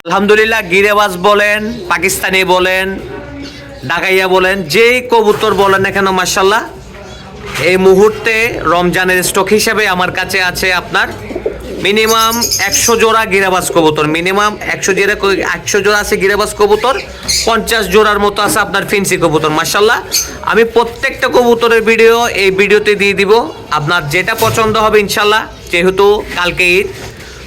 আলহামদুলিল্লাহ, গিরেবাজ বলেন, পাকিস্তানি বলেন, ঢাকাইয়া বলেন, যেই কবুতর বলেন না কেন, মাশাল্লাহ এই মুহূর্তে রমজানের স্টক হিসেবে আমার কাছে আছে আপনার মিনিমাম 100 জোড়া গিরেবাজ কবুতর। মিনিমাম 100 জোড়া আছে গিরেবাজ কবুতর, 50 জোড়ার মতো আছে আপনার ফিন্সি কবুতর। মাশাল্লাহ, আমি প্রত্যেকটা কবুতরের ভিডিও এই ভিডিওতে দিয়ে দিব। আপনার যেটা পছন্দ হবে ইনশাল্লাহ, যেহেতু কালকে ঈদ,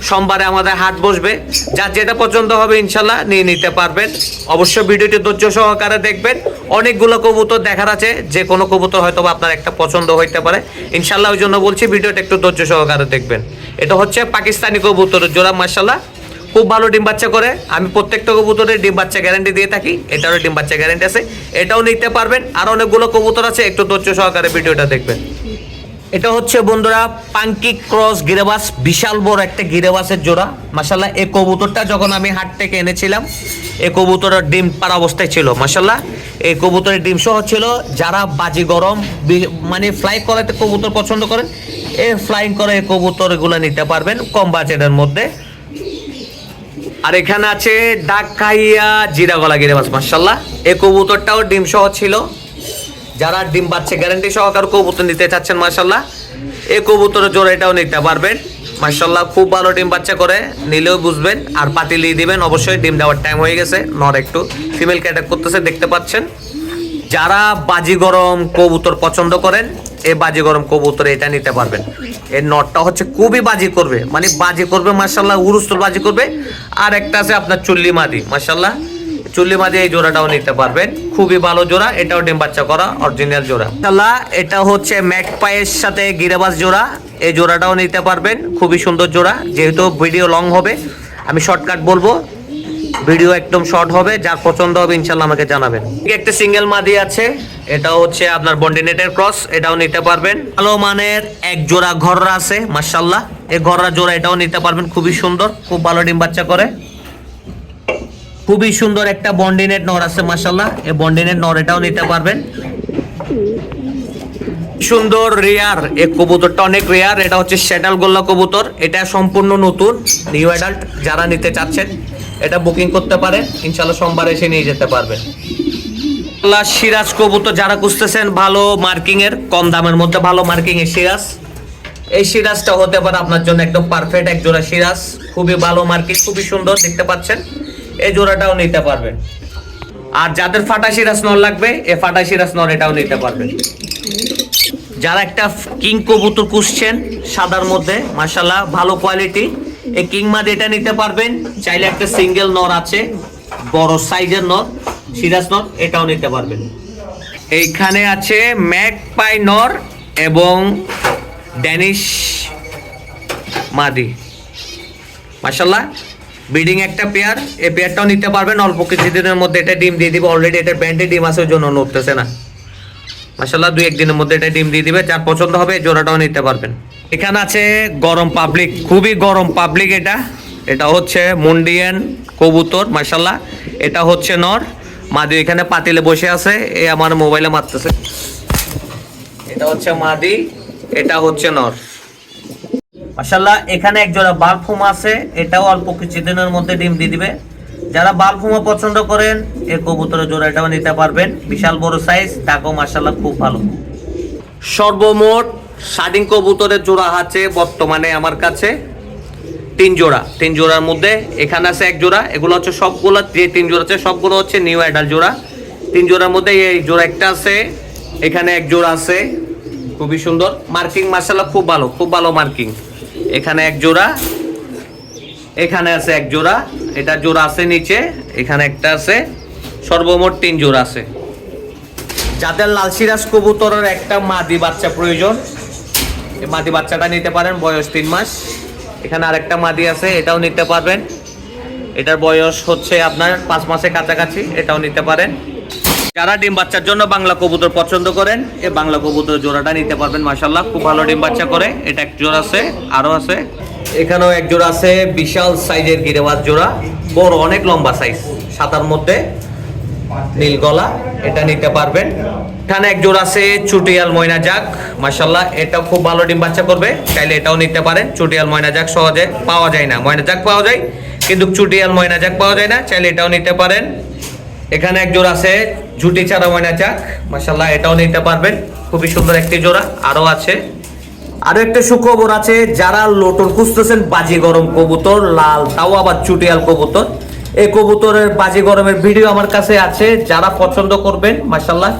সোমবারে আমাদের হাট বসবে, যার যেটা পছন্দ হবে ইনশাল্লাহ নিয়ে নিতে পারবেন। অবশ্যই ভিডিওটি ধৈর্য সহকারে দেখবেন। অনেকগুলো কবুতর দেখার আছে, যে কোনো কবুতর হয়তো আপনার একটা পছন্দ হইতে পারে ইনশাল্লাহ। ওই জন্য বলছি ভিডিওটা একটু ধৈর্য সহকারে দেখবেন। এটা হচ্ছে পাকিস্তানি কবুতরের জোড়া, মাশাল্লাহ খুব ভালো ডিম বাচ্চা করে। আমি প্রত্যেকটা কবুতরের ডিম বাচ্চা গ্যারান্টি দিয়ে থাকি, এটারও ডিম বাচ্চা গ্যারান্টি আছে, এটাও নিতে পারবেন। আর অনেকগুলো কবুতর আছে, একটু ধৈর্য সহকারে ভিডিওটা দেখবেন। এটা হচ্ছে বন্ধুরা পাঙ্কি ক্রস গিরেবাস, বিশাল বড় একটা গিরেবাসের জোড়া। মাশাল্লাহ এই কবুতরটা যখন আমি হাট থেকে এনেছিলাম, এই কবুতরের ডিম পাড়া অবস্থায় ছিল। মাশাল্লাহ এই কবুতরের ডিম সহ ছিল। যারা বাজি গরম মানে ফ্লাই করাতে কবুতর পছন্দ করেন, এই ফ্লাইং করে এই কবুতরগুলো নিতে পারবেন কম বাজেটের মধ্যে। আর এখানে আছে ঢাকাইয়া জিরা গলা গিরেবাস, মাশাল্লাহ এই কবুতরটাও ডিম সহ ছিল। যারা ডিম বাচ্চা গ্যারান্টি সহকারে কবুতর নিতে চাচ্ছেন, মাশাল্লাহ এই কবুতরের জোড়া এটাও নিতে পারবেন। মাশাল্লাহ খুব ভালো ডিম বাচ্চা করে, নিলেও বুঝবেন। আর পাতিলি দিবেন অবশ্যই, ডিম দেওয়ার টাইম হয়ে গেছে। নর একটু ফিমেল ক্যাটাক করতেছে, দেখতে পাচ্ছেন। যারা বাজি গরম কবুতর পছন্দ করেন, এই বাজি গরম কবুতর এটা নিতে পারবেন। এর নটটা হচ্ছে খুবই বাজি করবে, মানে বাজি করবে মাশাল্লাহ, উরুস্তর বাজি করবে। আর একটা আছে আপনার চুল্লি মাদি, মাশাল্লাহ চুল্লি মাদি, এই জোড়াটাও নিতে পারবেন, খুবই ভালো জোড়া। এটাও ডিম বাচ্চা করা অরিজিনাল জোড়া। মাশাল্লাহ এটা হচ্ছে ম্যাকপাইয়ের সাথে গিরেবাজ জোড়া, এই জোড়াটাও নিতে পারবেন, খুবই সুন্দর জোড়া। যেহেতু ভিডিও লং হবে, আমি শর্টকাট বলবো, ভিডিও একদম শর্ট হবে। যার পছন্দ হবে ইনশাল্লাহ আমাকে জানাবেন। একটা সিঙ্গেল মাদি আছে, এটাও হচ্ছে আপনার বন্ডিনেটের ক্রস, এটাও নিতে পারবেন। ভালো মানের এক জোড়া ঘররা আছে, মাশাল্লাহ এই ঘররা জোড়া এটাও নিতে পারবেন, খুবই সুন্দর, খুব ভালো ডিম বাচ্চা করে। খুবই সুন্দর একটা বন্ডিনেট নর আছে, মাশাল্লাহ এই বন্ডিনেট নর এটাও নিতে পারবেন। সুন্দর রেয়ার এই কবুতরটা, অনেক রেয়ার। এটা হচ্ছে শ্যাডাল গোল্লা কবুতর, এটা সম্পূর্ণ নতুন নিউ অ্যাডাল্ট। যারা নিতে চাচ্ছেন এটা বুকিং করতে পারেন, ইনশাল্লাহ সোমবার এসে নিয়ে যেতে পারবেন। সিরাজ কবুতর যারা খুঁজতেছেন ভালো মার্কিং এর, কম দামের মধ্যে ভালো মার্কিং এর সিরাজ, এই সিরাজটা হতে পারে আপনার জন্য একদম পারফেক্ট এক জোড়া সিরাজ। খুবই ভালো মার্কিং, খুবই সুন্দর, দেখতে পাচ্ছেন। এই জোড়াটাও নিতে পারবেন। আর যাদের ফাটা সিরাজ নর লাগবে, এই ফাটা সিরাজ নর এটাও নিতে পারবেন। যারা একটা কিং কবুতর খুঁজছেন সাদার মধ্যে, মাশাল্লাহ ভালো কোয়ালিটি, এই কিং মাদি এটা নিতে পারবেন। চাইলে একটা সিঙ্গেল নর আছে, বড় সাইজের নর, সিরাজ নর, এটাও নিতে পারবেন। এইখানে আছে ম্যাকপাই নর এবং ড্যানিশ মাদি, মাশাল্লাহ ব্রিডিং একটা পেয়ার। এই পেয়ারটাও নিতে পারবেন অল্প কিছুদিনের মধ্যে, এটা ডিম দিয়ে দিবে। অলরেডি এটার ব্যান্ডে ডিম আছে, ওই জন্য নড়তেছে না। মাশাল্লাহ 2-1 দিনের মধ্যে এটা ডিম দিয়ে দিবে। যার পছন্দ হবে জোড়াটাও নিতে পারবেন। এখানে আছে গরম পাবলিক, খুবই গরম পাবলিক। এটা হচ্ছে মুন্ডিয়ান কবুতর, মাশাল্লাহ এটা হচ্ছে নর। মাদি এখানে পাতিলে বসে আছে, এই আমার মোবাইলে মারতেছে। এটা হচ্ছে মাদি, এটা হচ্ছে নর। মাশাল্লাহ এখানে এক জোড়া বালফুমা আছে, এটাও অল্প কিছুদিনের মধ্যে ডিম দিয়ে দিবে। যারা বালফুমা পছন্দ করেন, এই কবুতরের জোড়া এটাও নিতে পারবেন, বিশাল বড় সাইজ, ডাকও মাশাল্লাহ খুব ভালো। সর্বমোট শাডিং কবুতরের জোড়া আছে বর্তমানে আমার কাছে 3 জোড়া। 3 জোড়ার মধ্যে এখানে আছে 1 জোড়া। এগুলো হচ্ছে সবগুলো, যে 3 জোড়া আছে সবগুলো হচ্ছে নিউ অ্যাডাল্ট জোড়া। 3 জোড়ার মধ্যে এই জোড়া একটা আছে, এখানে 1 জোড়া আছে, খুবই সুন্দর মার্কিং, মাশাল্লাহ খুব ভালো, খুব ভালো মার্কিং। এখানে 1 জোড়া, এখানে আছে 1 জোড়া, এটা জোড়া আছে নিচে, এখানে একটা আছে, সর্বমোট 3 জোড়া আছে। যাদের লাল সিরাজ কবুতরের একটা মাদি বাচ্চা প্রয়োজন, এই মাদি বাচ্চাটা নিতে পারেন, বয়স 3 মাস। এখানে আরেকটা মাদি আছে, এটাও নিতে পারবেন, এটার বয়স হচ্ছে আপনার 5 মাসের কাছাকাছি, এটাও নিতে পারেন। যারা ডিম বাচ্চার জন্য বাংলা কবুতর পছন্দ করেন, এই বাংলা কবুতর জোড়াটা নিতে পারবেন, মাশাল্লাহ খুব ভালো ডিম বাচ্চা করে। এটা 1 জোড়া আছে, আরো আছে, এখানেও 1 জোড়া আছে, বিশাল সাইজের গিরেবাজ জোড়া, বড় অনেক লম্বা সাইজ, সাদার মধ্যে নীল গলা, এটা নিতে পারবেন। এখানে 1 জোড়া আছে চুটিয়াল ময়না জাক, মাশাল্লাহ এটা খুব ভালো ডিম বাচ্চা করবে, চাইলে এটাও নিতে পারেন। চুটিয়াল ময়না জাক সহজে পাওয়া যায় না, ময়না জাক পাওয়া যায়, কিন্তু চুটিয়াল ময়না চাক পাওয়া যায় না, চাইলে এটাও নিতে পারেন। এখানে এক জোড়া আছে ঝুটি ছাড়া ময়না চাক, মাশাআল্লাহ এটাও নিতে পারবেন, খুবই সুন্দর একটি জোড়া। আরো আছে, আরো একটা সুখবর আছে, যারা লোটন খুঁজতেছেন বাজি গরম কবুতর, লাল তাও আবার চুটিয়াল কবুতর, এই কবুতরের বাজি গরমের ভিডিও আমার কাছে আছে, যারা পছন্দ করবেন মাশাআল্লাহ